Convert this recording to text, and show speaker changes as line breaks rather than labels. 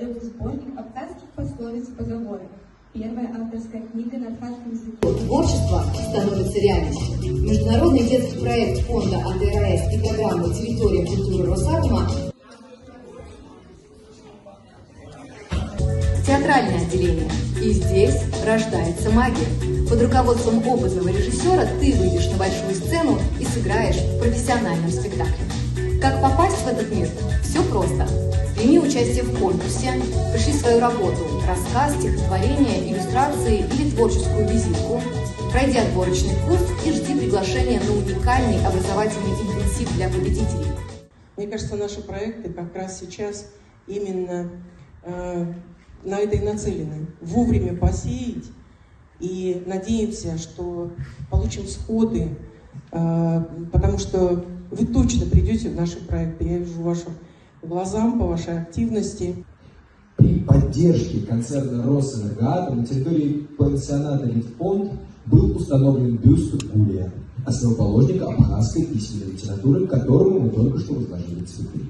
Сборник абхазских пословиц и поговорок. Первая авторская книга на абхазском языке.
Творчество становится реальностью. Международный детский проект фонда АТРС и программы «Территория культуры Росатома» театральное отделение. И здесь рождается магия. Под руководством опытного режиссера ты выйдешь на большую сцену и сыграешь в профессиональном спектакле. Как попасть в этот мир? Все просто. Прими участие в конкурсе, пришли свою работу, рассказ, стихотворение, иллюстрации или творческую визитку, пройди отборочный курс и жди приглашения на уникальный образовательный интенсив для победителей.
Мне кажется, наши проекты как раз сейчас именно на это и нацелены. Вовремя посеять, и надеемся, что получим всходы, потому что вы точно придете в наши проекты. Я вижу вашим глазам, по вашей активности.
При поддержке концерна «Росэнергоатом» на территории пансионата «Литфонд» был установлен бюст Гулия, основоположника абхазской письменной литературы, которому мы только что возложили цветы.